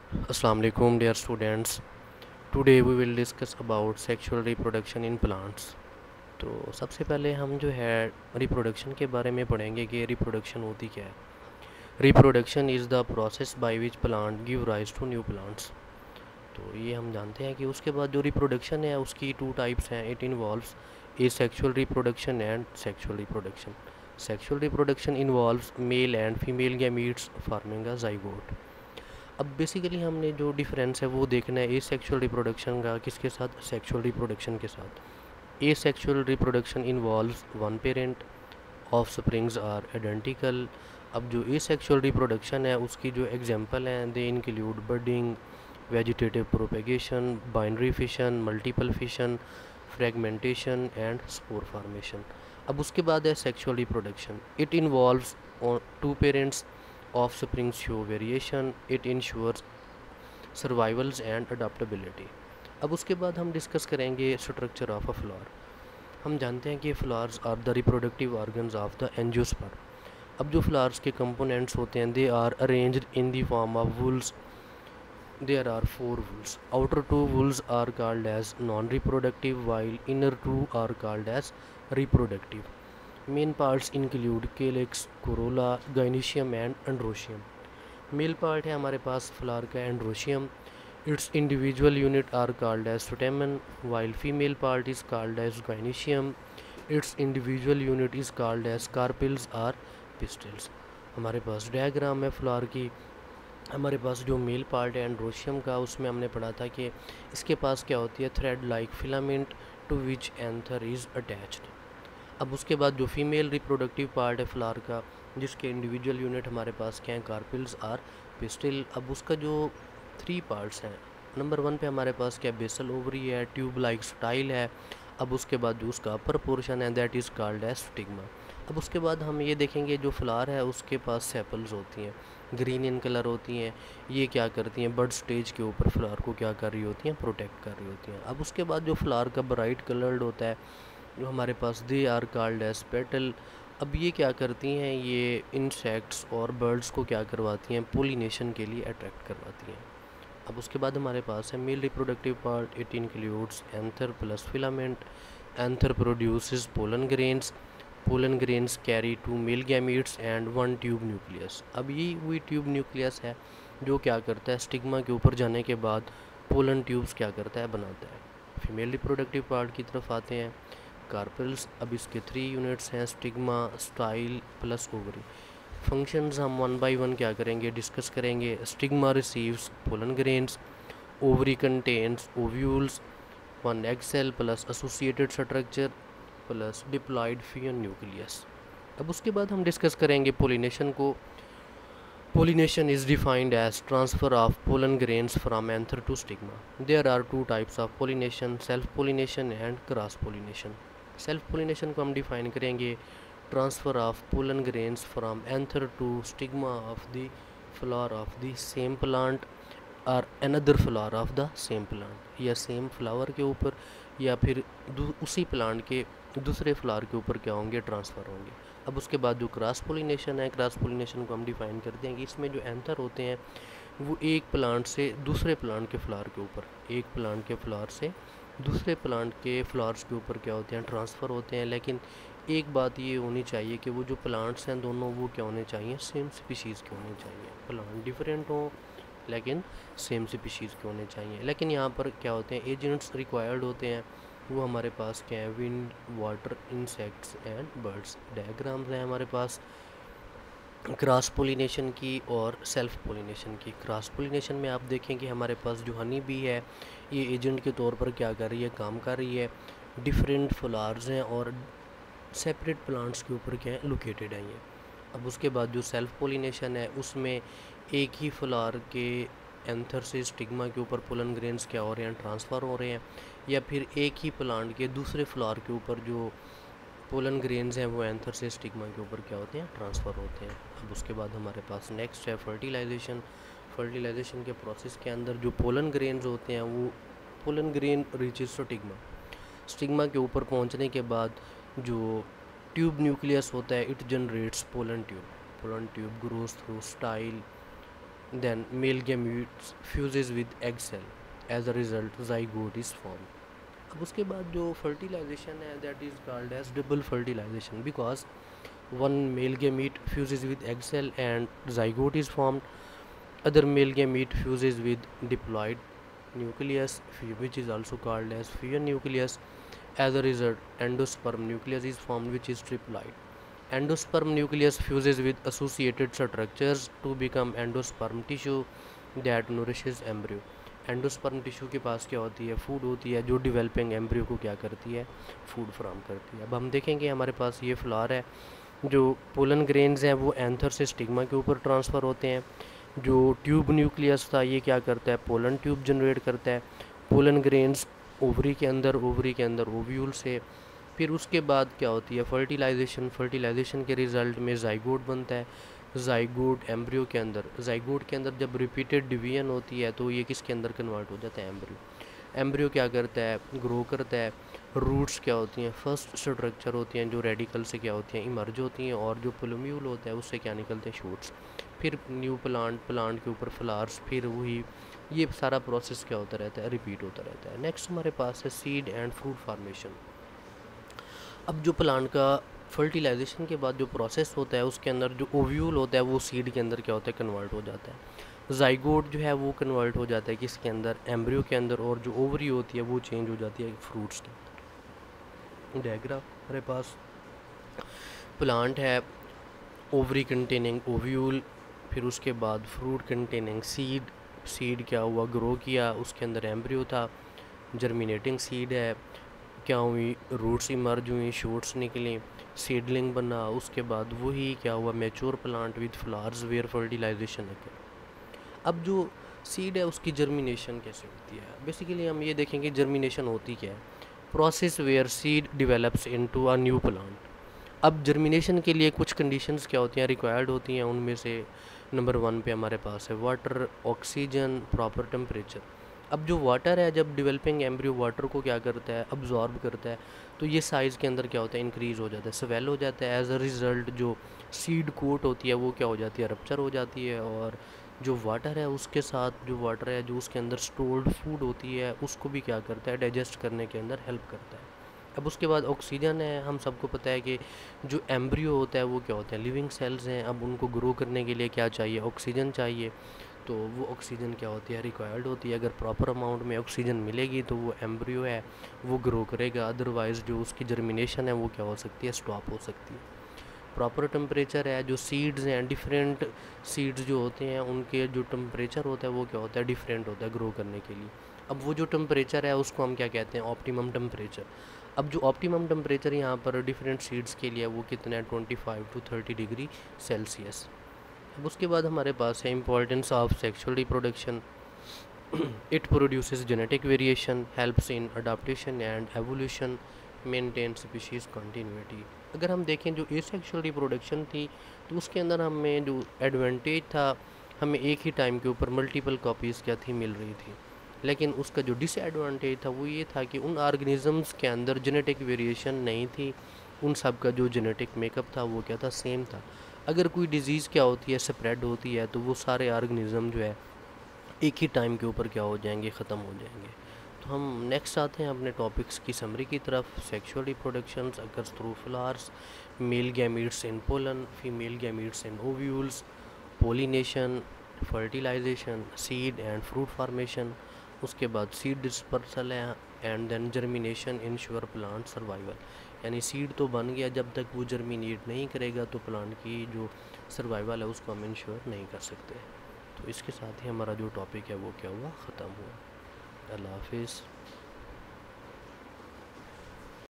Assalamu alaikum dear students. Today we will discuss about sexual reproduction in plants. तो सबसे पहले हम जो है रिप्रोडक्शन के बारे में पढ़ेंगे कि रिप्रोडक्शन होती क्या है। Reproduction is the process by which plant give rise to new plants. तो ये हम जानते हैं कि उसके बाद जो रिप्रोडक्शन है उसकी टू टाइप्स हैं। It involves sexual reproduction and sexual reproduction. Sexual reproduction involves male and female gametes forming a zygote. अब बेसिकली हमने जो डिफरेंस है वो देखना है ए सेक्शुअल रिप्रोडक्शन का किसके साथ, सेक्सुअल रिप्रोडक्शन के साथ। Asexual reproduction involves one parent, offsprings are identical. अब जो ए सेक्शुअल रिप्रोडक्शन है उसकी जो एग्जांपल हैं they include budding, vegetative propagation, binary fission, multiple fission, fragmentation and spore formation. अब उसके बाद है sexual reproduction. It involves two parents, offspring show variation, it ensures survivals and adaptability। अब उसके बाद हम डिस्कस करेंगे स्ट्रक्चर ऑफ अ फ्लावर। हम जानते हैं कि flowers are the reproductive organs of the angiosperm. अब जो फ्लावर्स के कंपोनेंट्स होते हैं they are arranged in the form of whorls. There are four whorls. Outer two whorls are called as non reproductive while inner two are called as reproductive. Main parts include calyx, corolla, gynoecium and androecium. Male part है हमारे पास flower का androecium. Its individual unit are called as stamen while female part is called as gynoecium. Its individual unit is called as carpels or pistils. हमारे पास diagram है flower की। हमारे पास जो मेल पार्ट है एंड्रोशियम का उसमें हमने पढ़ा था कि इसके पास क्या होती है, thread like filament to which anther is attached. अब उसके बाद जो फीमेल रिप्रोडक्टिव पार्ट है फ्लावर का जिसके इंडिविजुअल यूनिट हमारे पास क्या हैं, कार्पिल्स आर पिस्टिल। अब उसका जो थ्री पार्ट्स हैं, नंबर वन पे हमारे पास क्या बेसल ओवरी है, ट्यूब लाइक स्टाइल है। अब उसके बाद जो उसका अपर पोर्शन है that is called as stigma. अब उसके बाद हम ये देखेंगे जो फ्लावर है उसके पास सेपल्स होती हैं, ग्रीन इन कलर होती हैं। ये क्या करती हैं, बर्ड स्टेज के ऊपर फ्लावर को क्या कर रही होती हैं, प्रोटेक्ट कर रही होती हैं। अब उसके बाद जो फ्लावर का ब्राइट कलर्ड होता है जो हमारे पास they are called as petal. अब ये क्या करती हैं, ये इंसेक्ट्स और बर्ड्स को क्या करवाती हैं, पोलिनेशन के लिए अट्रैक्ट करवाती हैं। अब उसके बाद हमारे पास है male reproductive part. It includes anther plus filament. Anther produces pollen grains. Pollen grains carry two male gametes and one tube nucleus. अब ये हुई ट्यूब न्यूक्लियस है जो क्या करता है, स्टिग्मा के ऊपर जाने के बाद पोलन ट्यूब्स क्या करता है, बनाता है। फीमेल रिप्रोडक्टिव पार्ट की तरफ आते हैं, कार्पेल्स। अब इसके थ्री यूनिट्स हैं, stigma, style plus ovary. Functions हम वन बाय वन क्या करेंगे, डिस्कस करेंगे। Stigma receives pollen grains, ovary contains ovules, one egg cell plus associated structure plus diploid फियन न्यूक्लियस। अब उसके बाद हम डिस्कस करेंगे पोलिनेशन को। Pollination is defined as transfer of pollen grains from anther to stigma. There are two types of pollination, self-pollination and cross-pollination. Self-pollination को हम define करेंगे transfer of pollen grains from anther to stigma of the flower of the same plant और another flower of the same plant, या same flower के ऊपर या फिर उसी प्लांट के दूसरे फ्लावर के ऊपर क्या होंगे, ट्रांसफ़र होंगे। अब उसके बाद जो क्रॉस पोलिनेशन है, क्रॉस पोलिनेशन को हम डिफ़ाइन करते हैं कि इसमें जो एंथर होते हैं वो एक प्लांट से दूसरे प्लांट के फ्लावर के ऊपर, एक प्लांट के फ्लावर से दूसरे प्लांट के फ्लावर्स के ऊपर क्या होते हैं, ट्रांसफ़र होते हैं। लेकिन एक बात ये होनी चाहिए कि वो जो प्लांट्स हैं दोनों वो क्या होने चाहिए, सेम स्पीशीज़ के होने चाहिए। प्लांट डिफरेंट हों लेकिन सेम स्पीशीज़ के होने चाहिए। लेकिन यहाँ पर क्या होते हैं, एजेंट्स रिक्वायर्ड होते हैं, वो हमारे पास क्या है, wind, water, insects and birds. Diagrams हैं हमारे पास क्रॉस पोलिनेशन की और सेल्फ पोलिनेशन की। क्रॉस पोलिनेशन में आप देखें कि हमारे पास जो हनी बी है ये एजेंट के तौर पर क्या कर रही है, काम कर रही है। डिफरेंट फ्लावर्स हैं और सेपरेट प्लांट्स के ऊपर क्या है, लोकेटेड है ये। अब उसके बाद जो सेल्फ पोलिनेशन है उसमें एक ही फ्लावर के एंथर से स्टिग्मा के ऊपर पोलन ग्रेन्स क्या हो रहे हैं, ट्रांसफ़र हो रहे हैं, या फिर एक ही प्लांट के दूसरे फ्लावर के ऊपर जो पोलन ग्रेन्स हैं वो एंथर से स्टिग्मा के ऊपर क्या होते हैं, ट्रांसफ़र होते हैं। अब उसके बाद हमारे पास नेक्स्ट है फर्टिलाइजेशन। फर्टिलाइजेशन के प्रोसेस के अंदर जो पोलन ग्रेन्स होते हैं वो pollen grain reaches stigma. Stigma के ऊपर पहुंचने के बाद जो ट्यूब न्यूक्लियस होता है it generates pollen tube. Pollen tube grows through style then male gamete fuses with egg cell, as a result zygote is formed. अब उसके बाद जो fertilization है that is called as double fertilization, because one male gamete fuses with egg cell and zygote is formed. Other male gamete fuses with diploid nucleus, which is also called as Phaeon nucleus. As a result, endosperm nucleus is formed, which is triploid. Endosperm nucleus fuses with associated structures to become endosperm tissue that nourishes embryo. Endosperm tissue के पास क्या होती है, food होती है, जो developing embryo को क्या करती है, फूड फ्राहम करती है. अब हम देखेंगे हमारे पास ये फ्लावर है, जो पोलन ग्रेन्स हैं वो एंथर से स्टिग्मा के ऊपर ट्रांसफ़र होते हैं. जो ट्यूब न्यूक्लियस था ये क्या करता है, पोलन ट्यूब जनरेट करता है. पोलन ग्रेन्स ओवरी के अंदर ओव्यूल से. फिर उसके बाद क्या होती है, फर्टिलाइजेशन के रिज़ल्ट में ज़ाइगोट बनता है. ज़ाइगोट एम्ब्रियो के अंदर, ज़ाइगोट के अंदर जब रिपीटेड डिवीजन होती है तो ये किसके अंदर कन्वर्ट हो जाता है, एम्ब्रियो. एम्ब्रियो क्या करता है, ग्रो करता है. रूट्स क्या होती हैं, फर्स्ट स्ट्रक्चर होती हैं जो रेडिकल से क्या होती हैं, इमर्ज होती हैं. और जो प्लूम्यूल होता है उससे क्या निकलते हैं, शूट्स. फिर न्यू प्लांट के ऊपर फ्लावर्स. फिर वही ये सारा प्रोसेस क्या होता रहता है, रिपीट होता रहता है. नेक्स्ट हमारे पास है सीड एंड फ्रूट फार्मेशन. अब जो प्लांट का फर्टिलाइजेशन के बाद जो प्रोसेस होता है उसके अंदर जो ओव्यूल होता है वो सीड के अंदर क्या होता है, कन्वर्ट हो जाता है. ज़ाइगोट जो है वो कन्वर्ट हो जाता है किसके अंदर, एम्ब्रियो के अंदर. और जो ओवरी होती है वो चेंज हो जाती है फ्रूट्स के अंदर. डायग्राम हमारे पास प्लांट है, ओवरी कंटेनिंग ओव्यूल. फिर उसके बाद फ्रूट कंटेनिंग सीड क्या हुआ, ग्रो किया, उसके अंदर एम्ब्रियो था. जर्मिनेटिंग सीड है, क्या हुई, रूट्स इमर्ज हुई, शूट्स निकली, सीडलिंग बना. उसके बाद वही क्या हुआ, mature plant with flowers where fertilisation है. अब जो सीड है उसकी जर्मिनेशन कैसे होती है, बेसिकली हम ये देखेंगे जर्मिनेशन होती क्या है. Process where seed develops into a new plant. अब जर्मिनेशन के लिए कुछ कंडीशंस क्या होती हैं, रिक्वायर्ड होती हैं. उनमें से नंबर 1 पे हमारे पास है वाटर, ऑक्सीजन, प्रॉपर टेम्परेचर. अब जो वाटर है, जब डेवलपिंग एम्ब्रियो वाटर को क्या करता है, अब्जॉर्ब करता है, तो ये साइज़ के अंदर क्या होता है, इंक्रीज़ हो जाता है, स्वेल हो जाता है. एज अ रिज़ल्ट जो सीड कोट होती है वो क्या हो जाती है, रप्चर हो जाती है. और जो वाटर है उसके साथ जो वाटर है जो उसके अंदर स्टोर्ड फूड होती है उसको भी क्या करता है, डाइजेस्ट करने के अंदर हेल्प करता है. अब उसके बाद ऑक्सीजन है. हम सबको पता है कि जो एम्ब्रियो होता है वो क्या होता है, लिविंग सेल्स हैं. अब उनको ग्रो करने के लिए क्या चाहिए, ऑक्सीजन चाहिए. तो वो ऑक्सीजन क्या होती है, रिक्वायर्ड होती है. अगर प्रॉपर अमाउंट में ऑक्सीजन मिलेगी तो वो एम्ब्रियो है वो ग्रो करेगा. अदरवाइज़ जो उसकी जर्मिनेशन है वो क्या हो सकती है, स्टॉप हो सकती है. प्रॉपर टेम्परेचर है, जो सीड्स हैं, डिफरेंट सीड्स जो होते हैं उनके जो टेम्परेचर होता है वो क्या होता है, डिफरेंट होता है ग्रो करने के लिए. अब वो जो टेम्परेचर है उसको हम क्या कहते हैं, ऑप्टिमम टेम्परेचर. अब जो ऑप्टिमम टेम्परेचर यहाँ पर डिफरेंट सीड्स के लिए वो कितना है, 25 to 30 डिग्री सेल्सियस. अब उसके बाद हमारे पास है importance of sexual reproduction. It produces genetic variation, helps in adaptation and evolution, maintain species continuity. अगर हम देखें जो एसेक्सुअल रिप्रोडक्शन थी तो उसके अंदर हमें जो एडवांटेज था, हमें एक ही टाइम के ऊपर मल्टीपल कॉपीज़ क्या थी, मिल रही थी. लेकिन उसका जो डिसएडवांटेज था वो ये था कि उन ऑर्गेनिजम्स के अंदर जेनेटिक वेरिएशन नहीं थी. उन सब का जो जेनेटिक मेकअप था वो क्या था, सेम था. अगर कोई डिज़ीज़ क्या होती है, स्प्रेड होती है, तो वो सारे ऑर्गेनिज़म जो है एक ही टाइम के ऊपर क्या हो जाएंगे, ख़त्म हो जाएंगे. तो हम नेक्स्ट आते हैं अपने टॉपिक्स की समरी की तरफ. Sexual reproductions occurs through flowers, male gametes in pollen, female gametes in ovules, pollination, fertilisation, seed and fruit formation. उसके बाद सीड डिस्पर्सल है and then germination ensure plant survival. यानी सीड तो बन गया, जब तक वो जर्मिनेट नहीं करेगा तो प्लांट की जो सर्वाइवल है उसको हम इंश्योर नहीं कर सकते. तो इसके साथ ही हमारा जो टॉपिक है वो क्या हुआ, ख़त्म हुआ. अल्लाह हाफिज़.